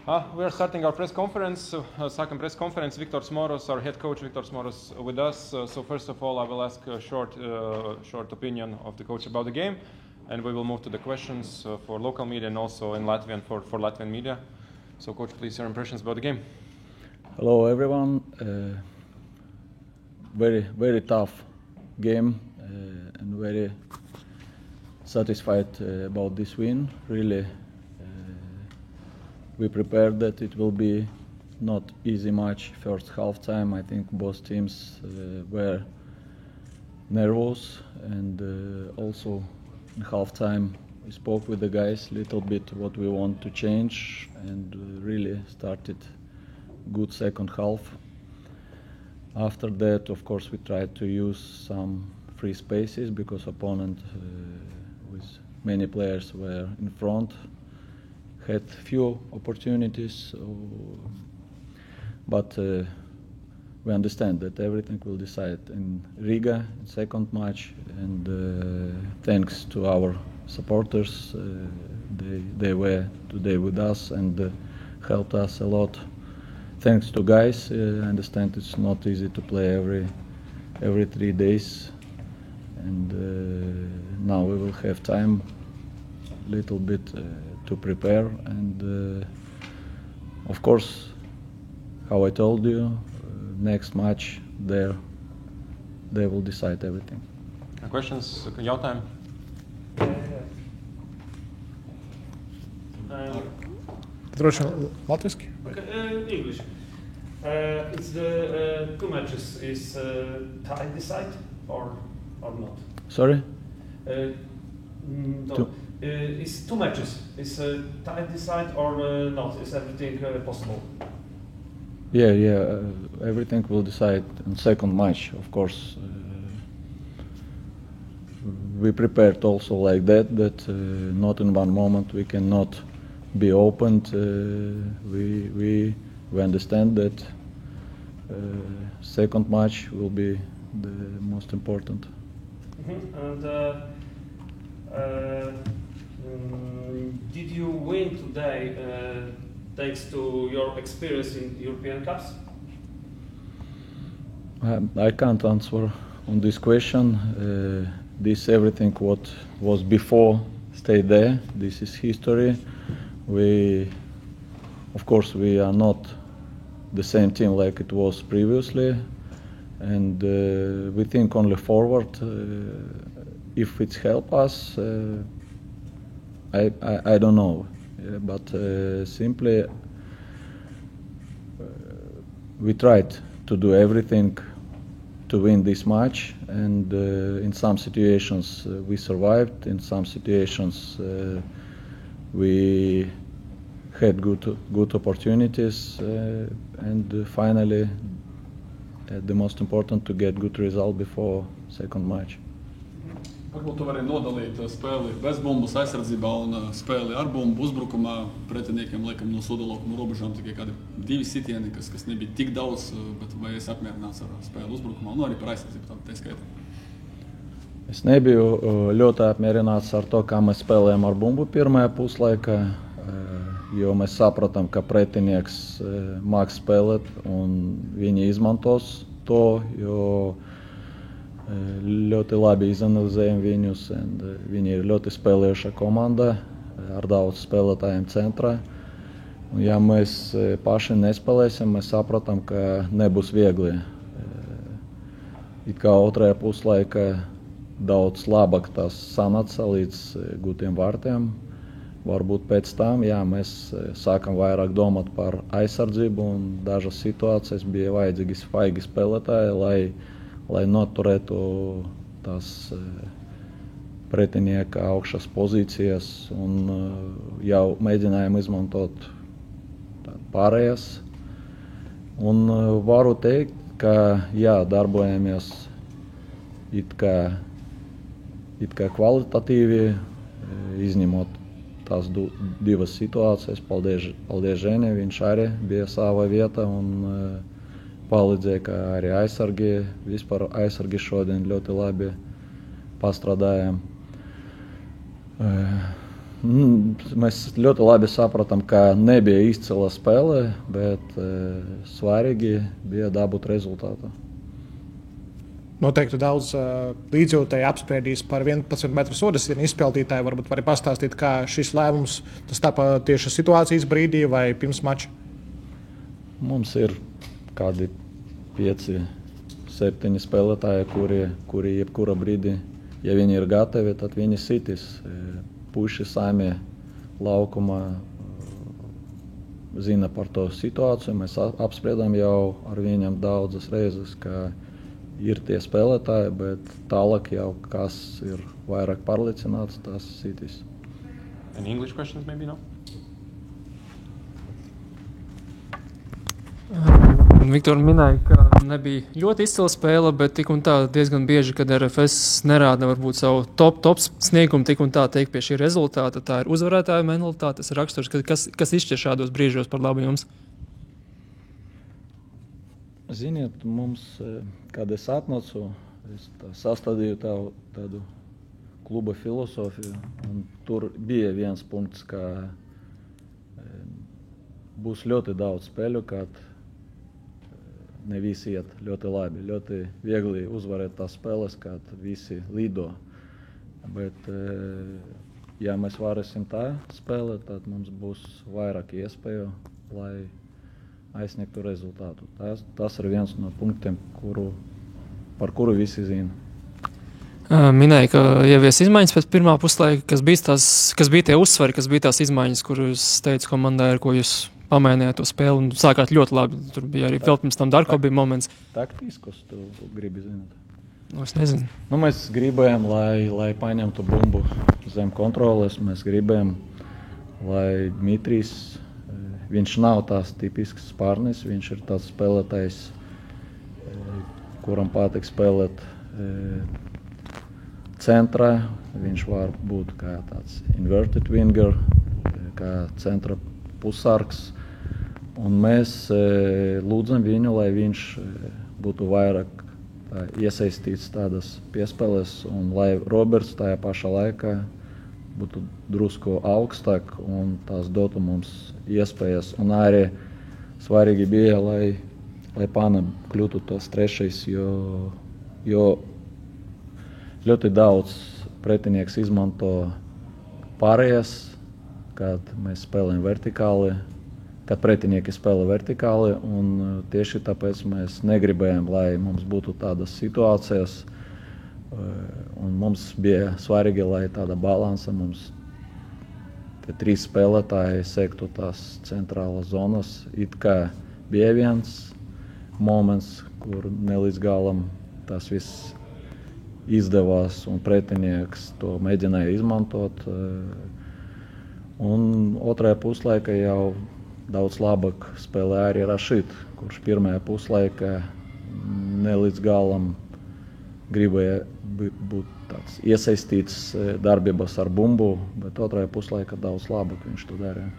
We are starting our press conference, second press conference. Viktor Smoros, our head coach, Viktor Smoros, with us. So first of all, I will ask a short opinion of the coach about the game, and we will move to the questions for local media and also in Latvian for Latvian media. So, coach, please, your impressions about the game. Hello, everyone. Very tough game, and very satisfied about this win. Really. We prepared that it will be not easy match. First half time, I think both teams were nervous, and also in half time we spoke with the guys a little bit what we want to change, and really started good second half. After that, of course, we tried to use some free spaces because opponent with many players were in front. Had few opportunities, but we understand that everything will decide in Riga, in second match, and thanks to our supporters, they were today with us and helped us a lot. Thanks to guys, I understand it's not easy to play every 3 days, and now we will have time little bit to prepare, and of course, how I told you, next match they will decide everything. Questions? Jautājumi? Droši latviski? English. It's the 2 matches. Is tie decide or not? Sorry? No. It's 2 matches. Is tie decide or not? Is everything possible? Yeah. Everything will decide in second match, of course. We prepared also like that not in one moment we cannot be opened. We understand that second match will be the most important. And did you win today thanks to your experience in European Cups? I can't answer on this question. This everything what was before stay there. This is history. Of course, we are not the same team like it was previously, and we think only forward. If it's help us, I don't know, but simply we tried to do everything to win this match, and in some situations we survived, in some situations we had good opportunities, and finally the most important to get good result before second match. Varbūt tu vari nodalīt spēli bez bumbas aizsardzībā un spēli ar bumbu uzbrukumā. Pretiniekiem liekam no sodalaukuma robežām tikai kādi 2 sitieni, kas nebija tik daudz, bet vai esi apmierināts ar spēli uzbrukumā un arī par aizsardzību tā skaitā? Es nebiju ļoti apmierināts ar to, kā mēs spēlējam ar bumbu pirmajā puslaikā, jo mēs sapratām, ka pretinieks māks spēlēt un viņi izmantos to, jo ļoti labi izanalizējam viņus, un viņi ir ļoti spēlējuša komanda ar daudz spēlētājiem centrā. Un ja mēs paši nespēlēsim, mēs sapratām, ka nebūs viegli. It kā otrajā puslaikā daudz labāk tas sanāca līdz gūtiem vārtiem. Varbūt pēc tam, mēs sākam vairāk domāt par aizsardzību, un dažas situācijas bija vajadzīgi svaigi spēlētāji, lai noturētu tās pretinieka augšas pozīcijas, un jau mēģinājām izmantot pārējas. Un varu teikt, ka darbojamies it kā kvalitatīvi, izņemot tās 2 situācijas. Paldies Ženē, viņš arī bija sava vieta un palīdzēja, ka arī aizsargi, vispār aizsargi šodien ļoti labi pastrādājām. Mēs ļoti labi sapratām, ka nebija izcila spēle, bet svarīgi bija dabūt rezultātu. Noteikti daudz līdzjūtēji apspriedīs par 11 metru sodasienu izpildītāju. Varbūt vari pastāstīt, kā šis lēmums tas tapa tieši situācijas brīdī vai pirms mača? Mums ir kādi 5, 7 spēlētāji, kuri jebkura brīdī, ja viņi ir gatavi, tad viņi sitīs. Puiši sami laukumā zina par to situāciju. Mēs apspriedām jau ar viņiem daudzas reizes, ka ir tie spēlētāji, bet tālāk jau kas ir vairāk pārliecināts, tas sitīs. Any English questions maybe, no? Viktor minēja, ka nebija ļoti izcila spēle, bet tik un tā diezgan bieži, kad RFS nerāda varbūt savu top sniegumu, tik un tā teikt pie šī rezultāta. Tā ir uzvarētāja mentalitāte, tas ir raksturs, kas izšķir šādos brīžos par labu jums? Ziniet, mums, kad es atnācu, es sastādīju tādu kluba filosofiju, un tur bija viens punkts, ka būs ļoti daudz spēļu, kad ne visi iet ļoti labi, ļoti viegli uzvarēt tās spēles, kad visi lido. Bet, ja mēs varēsim tā spēlēt, tad mums būs vairāk iespēju, lai aizsniegtu rezultātu. Tas ir viens no punktiem, par kuru visi zina. Minēja, ka ievies izmaiņas pēc pirmā puslaika, kas bija tie uzsvari, kas bija tās izmaiņas, kuras teica komandai, ar ko jūs pamainījāt to spēli un sākāt ļoti labi. Tur bija arī vēl pirms tam Darko bija moments. Taktiskus tu gribi zināt? Es nezinu. Mēs gribējām, lai paņemtu bumbu zem kontroles. Mēs gribējām, lai Dmitrijs, viņš nav tās tipisks spārnis, viņš ir tāds spēlētājs, kuram patīk spēlēt centrā. Viņš var būt kā tāds inverted winger, kā centra pusargs. Un mēs lūdzam viņu, lai viņš būtu vairāk iesaistīts tādas piespēles, un lai Roberts tajā pašā laikā būtu drusku augstāk un tās dotu mums iespējas. Un arī svarīgi bija, lai Pana kļūtu tos trešais, jo ļoti daudz pretinieks izmanto pārējas, kad mēs spēlējam vertikāli, kad pretinieki spēlē vertikāli, un tieši tāpēc mēs negribējām, lai mums būtu tādas situācijas, un mums bija svarīgi, lai tāda balansa mums tie 3 spēlētāji sektu tās centrālas zonas. It kā bija viens moments, kur ne līdz galam tas viss izdevās, un pretinieks to mēģināja izmantot. Un otrajā puslaika jau daudz labāk spēlē arī Rašid, kurš pirmajā puslaika ne līdz galam gribēja būt tāds iesaistīts darbībās ar bumbu, bet otrajā puslaika daudz labāk viņš to darīja.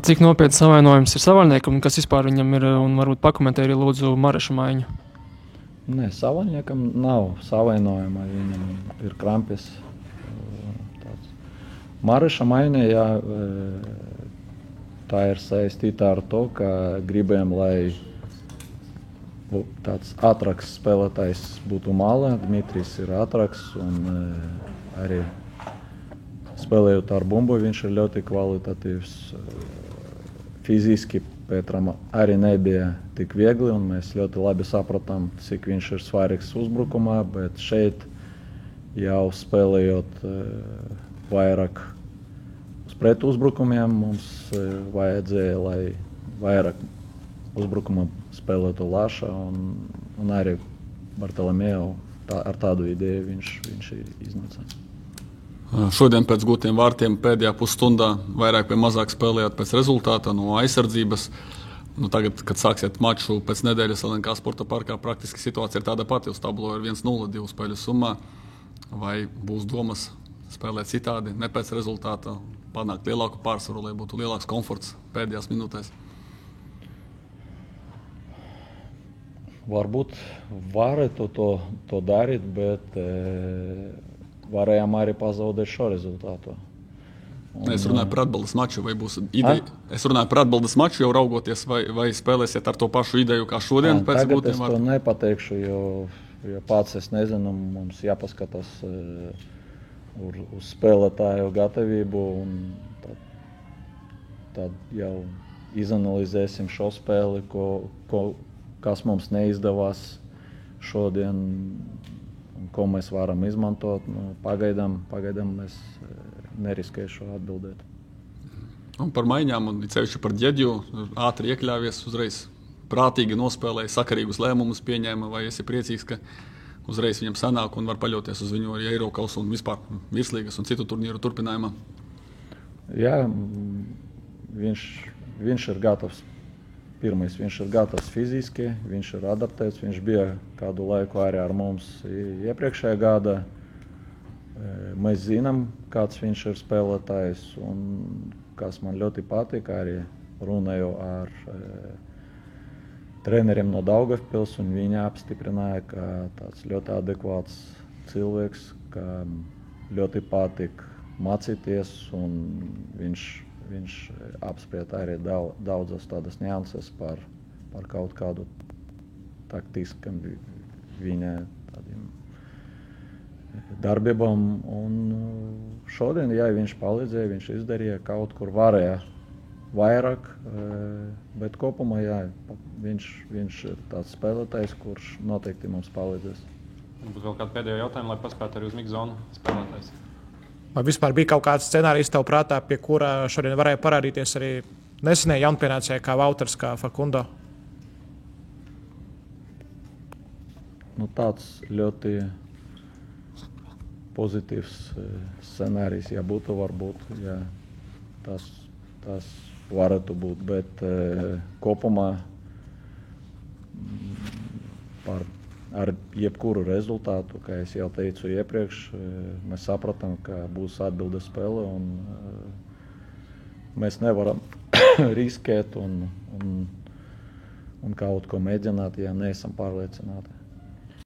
Cik nopietns savainojums ir Savaļniekam, kas vispār viņam ir, un varbūt pakomentē arī lūdzu Mareša maiņu? Nē, Savaļniekam nav savainojuma, viņam ir krampis. Mareša maiņa, jā, tā ir saistīta ar to, ka gribējām, lai tāds ātrāks spēlētājs būtu malā. Dmitrijs ir ātrāks, un arī spēlējot ar bumbu, viņš ir ļoti kvalitatīvs. Fiziski Petram arī nebija tik viegli, un mēs ļoti labi sapratām, cik viņš ir svarīgs uzbrukumā, bet šeit jau spēlējot vairāk uz pretu uzbrukumiem, mums vajadzēja, lai vairāk uzbrukumā spēlētu Laša, un arī Bartolomeo ar tādu ideju viņš iznāca. Šodien pēc gūtiem vārtiem pēdējā pusstundā vairāk vai mazāk spēlējāt pēc rezultāta no aizsardzības. Tagad, kad sāksiet maču pēc nedēļas LNK Sporta parkā, praktiski situācija ir tāda pati. Uz tablo ir 1-0 2 spēļu summā. Vai būs domas spēlēt citādi, ne pēc rezultāta, panākt lielāku pārsvaru, lai būtu lielāks komforts pēdējās minūtēs? Varbūt varētu to darīt, bet varējām arī pazaudēt šo rezultātu. Es runāju par atbaldes maču, vai būs ideja? Es runāju par atbaldes maču, jau raugoties, vai spēlēsiet ar to pašu ideju kā šodien? Tagad es to nepateikšu, jo pats es nezinu, mums jāpaskatās uz spēlētāju gatavību, un tad jau izanalizēsim šo spēli, kas mums neizdevās šodien, un ko mēs varam izmantot. Pagaidām es neriskēšu atbildēt. Un par maiņām, un ceļš par ģeģu, ātri iekļāvies, uzreiz prātīgi nospēlēja, sakarīgus lēmumus pieņēma, vai esi priecīgs, ka uzreiz viņam sanāk un var paļauties uz viņu arī Eirokausu un vispār virslīgas un citu turnīru turpinājumā? Jā, viņš ir gatavs. Pirmais, viņš ir gatavs fiziski, viņš ir adaptēts, viņš bija kādu laiku arī ar mums iepriekšējā gada. Mēs zinām, kāds viņš ir spēlētājs, un kas man ļoti patīk, arī runāju ar treneriem no Daugavpils, un viņi apstiprināja, ka tāds ļoti adekvāts cilvēks, ka ļoti patīk mācīties, un viņš apspried arī daudzas tādas nianses par kaut kādu taktiskam viņa tādiem darbībām. Un šodien, ja viņš palīdzēja, viņš izdarīja kaut kur varēja vairāk, bet kopumā, jā, viņš ir tāds spēlētājs, kurš noteikti mums palīdzēs. Būs vēl kādu pēdējo jautājumu, lai paspētu arī uz Mikzonu spēlētājs. Vai vispār bija kaut kāds scenārijs tev prātā, pie kura šodien varēja parādīties arī nesenie jaunpienācēji kā Vauters, kā Facundo? Tāds ļoti pozitīvs scenārijs, ja būtu, varbūt, ja tas varētu būt, bet kopumā ar jebkuru rezultātu, kā es jau teicu iepriekš, mēs sapratām, ka būs atbildes spēle, un mēs nevaram riskēt un kaut ko mēģināt, ja neesam pārliecināti.